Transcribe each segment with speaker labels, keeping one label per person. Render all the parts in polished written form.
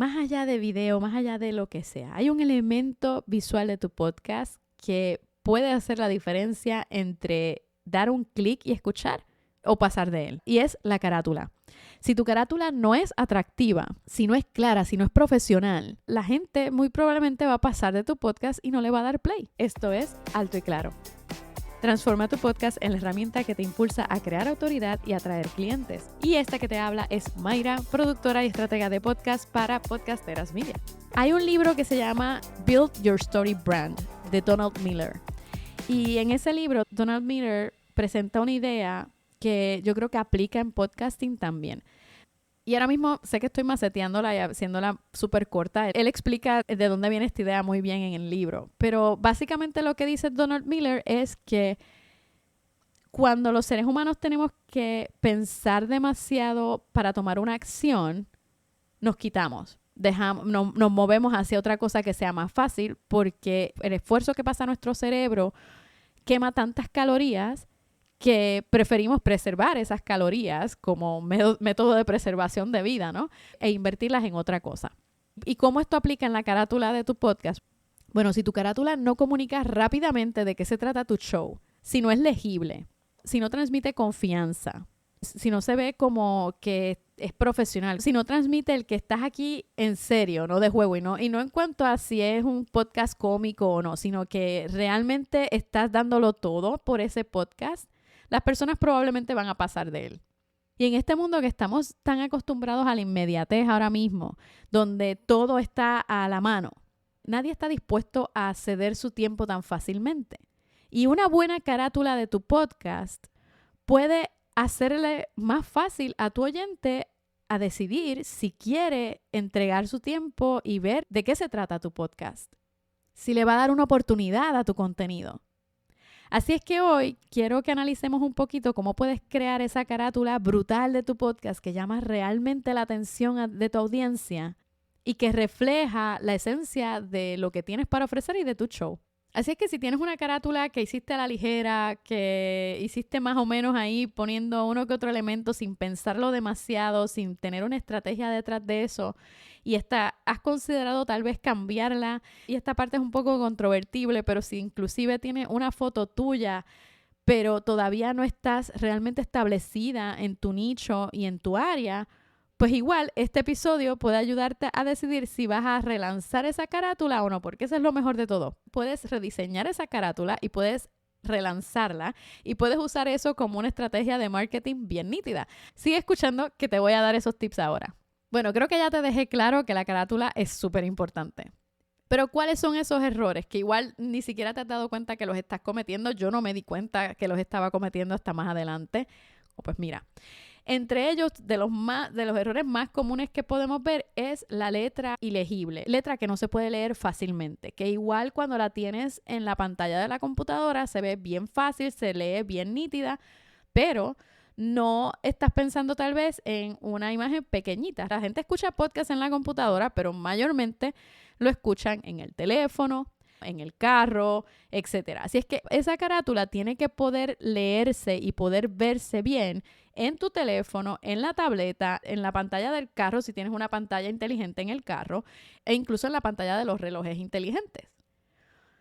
Speaker 1: más allá de video, más allá de lo que sea, hay un elemento visual de tu podcast que puede hacer la diferencia entre dar un clic y escuchar o pasar de él. Y es la carátula. Si tu carátula no es atractiva, si no es clara, si no es profesional, la gente muy probablemente va a pasar de tu podcast y no le va a dar play. Esto es Alto y Claro. Transforma tu podcast en la herramienta que te impulsa a crear autoridad y atraer clientes. Y esta que te habla es Mayra, productora y estratega de podcast para Podcasteras Media. Hay un libro que se llama Build Your Story Brand, de Donald Miller. Y en ese libro, Donald Miller presenta una idea que yo creo que aplica en podcasting también. Y ahora mismo sé que estoy maceteándola y haciéndola súper corta. Él explica de dónde viene esta idea muy bien en el libro. Pero básicamente lo que dice Donald Miller es que cuando los seres humanos tenemos que pensar demasiado para tomar una acción, nos quitamos. Nos movemos hacia otra cosa que sea más fácil porque el esfuerzo que pasa a nuestro cerebro quema tantas calorías que preferimos preservar esas calorías como método de preservación de vida, ¿no? E invertirlas en otra cosa. ¿Y cómo esto aplica en la carátula de tu podcast? Bueno, si tu carátula no comunica rápidamente de qué se trata tu show, si no es legible, si no transmite confianza, si no se ve como que es profesional, si no transmite el que estás aquí en serio, no de juego, y no en cuanto a si es un podcast cómico o no, sino que realmente estás dándolo todo por ese podcast, las personas probablemente van a pasar de él. Y en este mundo que estamos tan acostumbrados a la inmediatez ahora mismo, donde todo está a la mano, nadie está dispuesto a ceder su tiempo tan fácilmente. Y una buena carátula de tu podcast puede hacerle más fácil a tu oyente a decidir si quiere entregar su tiempo y ver de qué se trata tu podcast. Si le va a dar una oportunidad a tu contenido. Así es que hoy quiero que analicemos un poquito cómo puedes crear esa carátula brutal de tu podcast que llama realmente la atención de tu audiencia y que refleja la esencia de lo que tienes para ofrecer y de tu show. Así es que si tienes una carátula que hiciste a la ligera, que hiciste más o menos ahí poniendo uno que otro elemento sin pensarlo demasiado, sin tener una estrategia detrás de eso, y has considerado tal vez cambiarla, y esta parte es un poco controvertible, pero si inclusive tiene una foto tuya, pero todavía no estás realmente establecida en tu nicho y en tu área, pues igual este episodio puede ayudarte a decidir si vas a relanzar esa carátula o no, porque eso es lo mejor de todo. Puedes rediseñar esa carátula y puedes relanzarla y puedes usar eso como una estrategia de marketing bien nítida. Sigue escuchando que te voy a dar esos tips ahora. Bueno, creo que ya te dejé claro que la carátula es súper importante. Pero ¿cuáles son esos errores que igual ni siquiera te has dado cuenta que los estás cometiendo? Yo no me di cuenta que los estaba cometiendo hasta más adelante. Pues mira, entre ellos, de los errores más comunes que podemos ver es la letra ilegible, letra que no se puede leer fácilmente, que igual cuando la tienes en la pantalla de la computadora se ve bien fácil, se lee bien nítida, pero no estás pensando tal vez en una imagen pequeñita. La gente escucha podcast en la computadora, pero mayormente lo escuchan en el teléfono, en el carro, etcétera. Así es que esa carátula tiene que poder leerse y poder verse bien en tu teléfono, en la tableta, en la pantalla del carro, si tienes una pantalla inteligente en el carro, e incluso en la pantalla de los relojes inteligentes.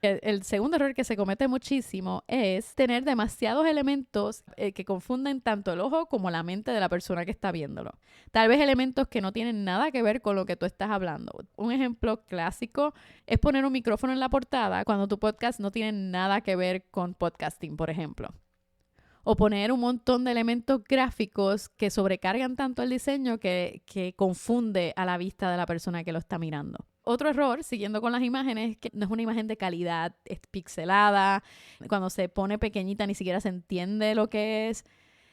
Speaker 1: El segundo error que se comete muchísimo es tener demasiados elementos que confunden tanto el ojo como la mente de la persona que está viéndolo. Tal vez elementos que no tienen nada que ver con lo que tú estás hablando. Un ejemplo clásico es poner un micrófono en la portada cuando tu podcast no tiene nada que ver con podcasting, por ejemplo. O poner un montón de elementos gráficos que sobrecargan tanto el diseño que confunde a la vista de la persona que lo está mirando. Otro error, siguiendo con las imágenes, es que no es una imagen de calidad, es pixelada. Cuando se pone pequeñita ni siquiera se entiende lo que es.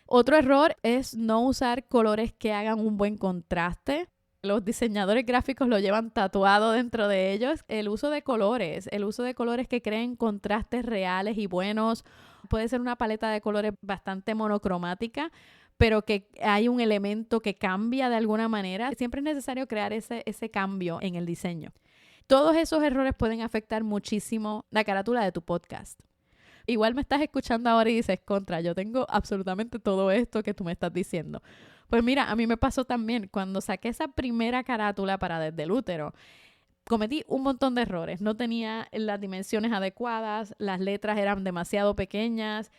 Speaker 1: Otro error es no usar colores que hagan un buen contraste. Los diseñadores gráficos lo llevan tatuado dentro de ellos. El uso de colores que creen contrastes reales y buenos. Puede ser una paleta de colores bastante monocromática, pero que hay un elemento que cambia de alguna manera. Siempre es necesario crear ese cambio en el diseño. Todos esos errores pueden afectar muchísimo la carátula de tu podcast. Igual me estás escuchando ahora y dices, contra, yo tengo absolutamente todo esto que tú me estás diciendo. Pues mira, a mí me pasó también cuando saqué esa primera carátula para Desde el Útero. Cometí un montón de errores. No tenía las dimensiones adecuadas, las letras eran demasiado pequeñas,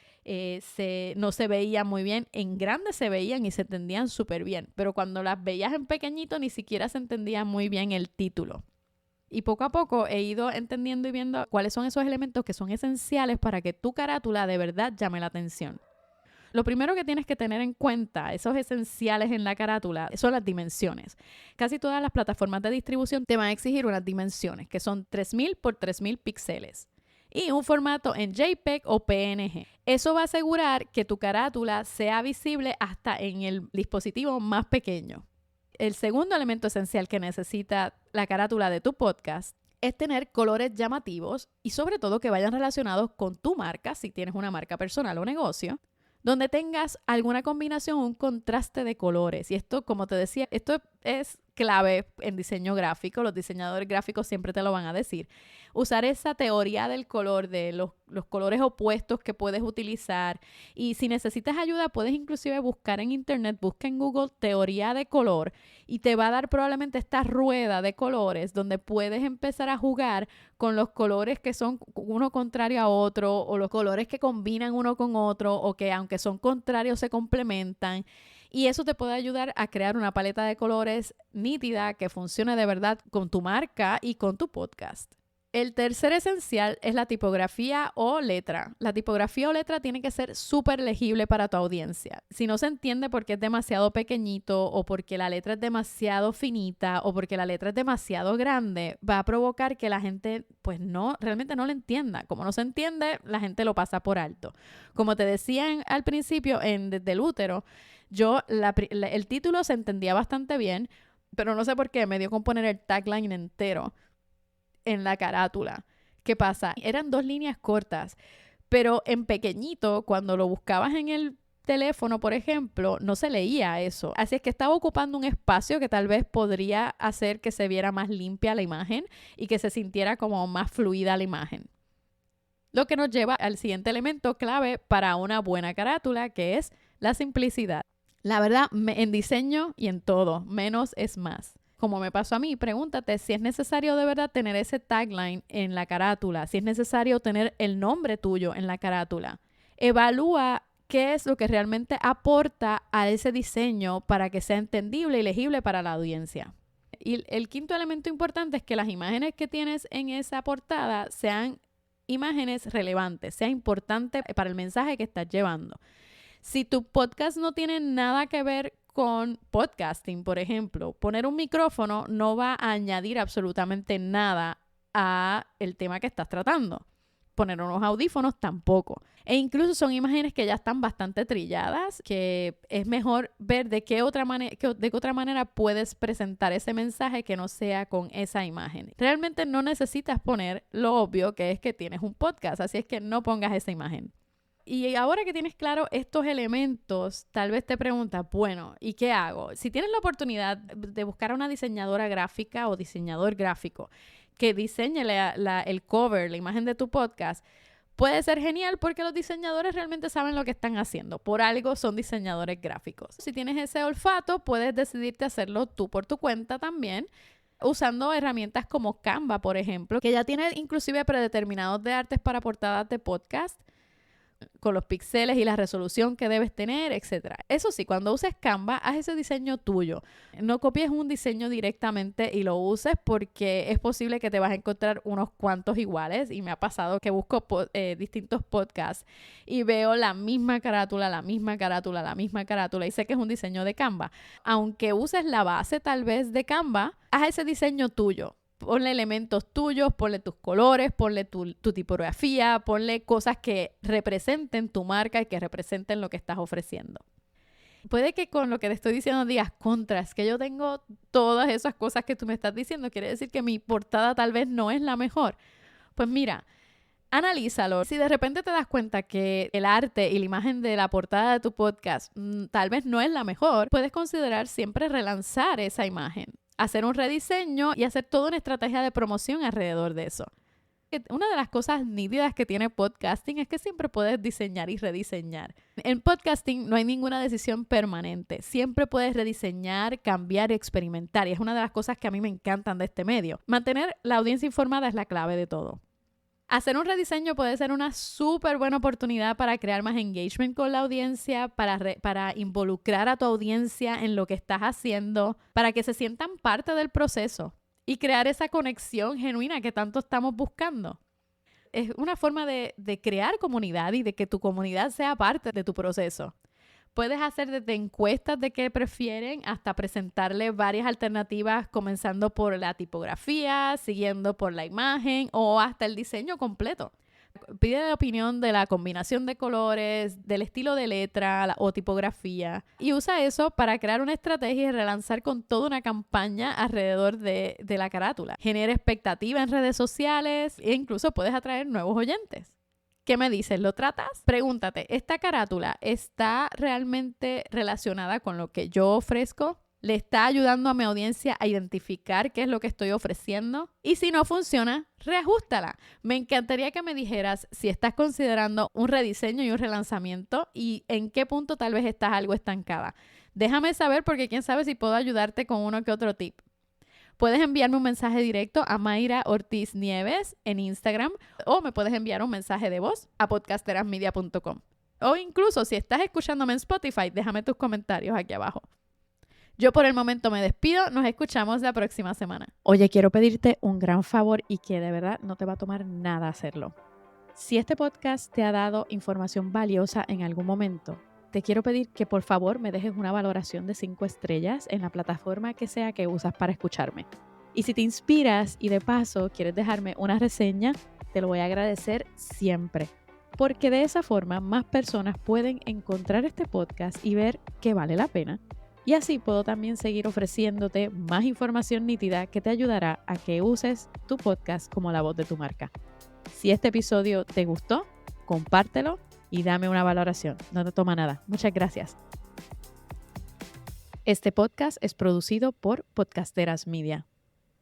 Speaker 1: no se veían muy bien. En grande se veían y se entendían súper bien, pero cuando las veías en pequeñito ni siquiera se entendía muy bien el título. Y poco a poco he ido entendiendo y viendo cuáles son esos elementos que son esenciales para que tu carátula de verdad llame la atención. Lo primero que tienes que tener en cuenta, esos esenciales en la carátula, son las dimensiones. Casi todas las plataformas de distribución te van a exigir unas dimensiones, que son 3000 por 3000 píxeles. Y un formato en JPEG o PNG. Eso va a asegurar que tu carátula sea visible hasta en el dispositivo más pequeño. El segundo elemento esencial que necesita la carátula de tu podcast es tener colores llamativos y sobre todo que vayan relacionados con tu marca, si tienes una marca personal o negocio, donde tengas alguna combinación, un contraste de colores. Y esto, como te decía, esto es clave en diseño gráfico. Los diseñadores gráficos siempre te lo van a decir. Usar esa teoría del color, de los colores opuestos que puedes utilizar. Y si necesitas ayuda, puedes inclusive buscar en internet, busca en Google teoría de color y te va a dar probablemente esta rueda de colores donde puedes empezar a jugar con los colores que son uno contrario a otro o los colores que combinan uno con otro o que aunque son contrarios se complementan. Y eso te puede ayudar a crear una paleta de colores nítida que funcione de verdad con tu marca y con tu podcast. El tercer esencial es la tipografía o letra. La tipografía o letra tiene que ser súper legible para tu audiencia. Si no se entiende porque es demasiado pequeñito o porque la letra es demasiado finita o porque la letra es demasiado grande, va a provocar que la gente pues realmente no la entienda. Como no se entiende, la gente lo pasa por alto. Como te decía al principio Desde el Útero, el título se entendía bastante bien, pero no sé por qué me dio con poner el tagline entero en la carátula. ¿Qué pasa? Eran 2 líneas cortas, pero en pequeñito, cuando lo buscabas en el teléfono, por ejemplo, no se leía eso. Así es que estaba ocupando un espacio que tal vez podría hacer que se viera más limpia la imagen y que se sintiera como más fluida la imagen. Lo que nos lleva al siguiente elemento clave para una buena carátula, que es la simplicidad. La verdad, en diseño y en todo, menos es más. Como me pasó a mí, pregúntate si es necesario de verdad tener ese tagline en la carátula, si es necesario tener el nombre tuyo en la carátula. Evalúa qué es lo que realmente aporta a ese diseño para que sea entendible y legible para la audiencia. Y el quinto elemento importante es que las imágenes que tienes en esa portada sean imágenes relevantes, sea importante para el mensaje que estás llevando. Si tu podcast no tiene nada que ver con podcasting, por ejemplo, poner un micrófono no va a añadir absolutamente nada a el tema que estás tratando. Poner unos audífonos tampoco. E incluso son imágenes que ya están bastante trilladas, que es mejor ver de qué otra manera puedes presentar ese mensaje que no sea con esa imagen. Realmente no necesitas poner lo obvio, que es que tienes un podcast, así es que no pongas esa imagen. Y ahora que tienes claro estos elementos, tal vez te preguntas, bueno, ¿y qué hago? Si tienes la oportunidad de buscar a una diseñadora gráfica o diseñador gráfico que diseñe el cover, la imagen de tu podcast, puede ser genial porque los diseñadores realmente saben lo que están haciendo. Por algo son diseñadores gráficos. Si tienes ese olfato, puedes decidirte hacerlo tú por tu cuenta también, usando herramientas como Canva, por ejemplo, que ya tiene inclusive predeterminados de artes para portadas de podcast, con los píxeles y la resolución que debes tener, etc. Eso sí, cuando uses Canva, haz ese diseño tuyo. No copies un diseño directamente y lo uses porque es posible que te vas a encontrar unos cuantos iguales. Y me ha pasado que busco distintos podcasts y veo la misma carátula y sé que es un diseño de Canva. Aunque uses la base tal vez de Canva, haz ese diseño tuyo. Ponle elementos tuyos, ponle tus colores, ponle tu tipografía, ponle cosas que representen tu marca y que representen lo que estás ofreciendo. Puede que con lo que te estoy diciendo digas, es que yo tengo todas esas cosas que tú me estás diciendo. Quiere decir que mi portada tal vez no es la mejor. Pues mira, analízalo. Si de repente te das cuenta que el arte y la imagen de la portada de tu podcast tal vez no es la mejor, puedes considerar siempre relanzar esa imagen, hacer un rediseño y hacer toda una estrategia de promoción alrededor de eso. Una de las cosas nítidas que tiene podcasting es que siempre puedes diseñar y rediseñar. En podcasting no hay ninguna decisión permanente. Siempre puedes rediseñar, cambiar y experimentar. Y es una de las cosas que a mí me encantan de este medio. Mantener la audiencia informada es la clave de todo. Hacer un rediseño puede ser una súper buena oportunidad para crear más engagement con la audiencia, para involucrar a tu audiencia en lo que estás haciendo, para que se sientan parte del proceso y crear esa conexión genuina que tanto estamos buscando. Es una forma de crear comunidad y de que tu comunidad sea parte de tu proceso. Puedes hacer desde encuestas de qué prefieren hasta presentarles varias alternativas, comenzando por la tipografía, siguiendo por la imagen o hasta el diseño completo. Pide la opinión de la combinación de colores, del estilo de letra o tipografía y usa eso para crear una estrategia y relanzar con toda una campaña alrededor de la carátula. Genera expectativa en redes sociales e incluso puedes atraer nuevos oyentes. ¿Qué me dices? ¿Lo tratas? Pregúntate, ¿esta carátula está realmente relacionada con lo que yo ofrezco? ¿Le está ayudando a mi audiencia a identificar qué es lo que estoy ofreciendo? Y si no funciona, reajústala. Me encantaría que me dijeras si estás considerando un rediseño y un relanzamiento y en qué punto tal vez estás algo estancada. Déjame saber porque quién sabe si puedo ayudarte con uno que otro tip. Puedes enviarme un mensaje directo a Mayra Ortiz Nieves en Instagram o me puedes enviar un mensaje de voz a podcasterasmedia.com. O incluso si estás escuchándome en Spotify, déjame tus comentarios aquí abajo. Yo por el momento me despido, nos escuchamos la próxima semana. Oye, quiero pedirte un gran favor y que de verdad no te va a tomar nada hacerlo. Si este podcast te ha dado información valiosa en algún momento, te quiero pedir que por favor me dejes una valoración de 5 estrellas en la plataforma que sea que usas para escucharme. Y si te inspiras y de paso quieres dejarme una reseña, te lo voy a agradecer siempre. Porque de esa forma más personas pueden encontrar este podcast y ver que vale la pena. Y así puedo también seguir ofreciéndote más información nítida que te ayudará a que uses tu podcast como la voz de tu marca. Si este episodio te gustó, compártelo y dame una valoración. No te toma nada. Muchas gracias. Este podcast es producido por Podcasteras Media.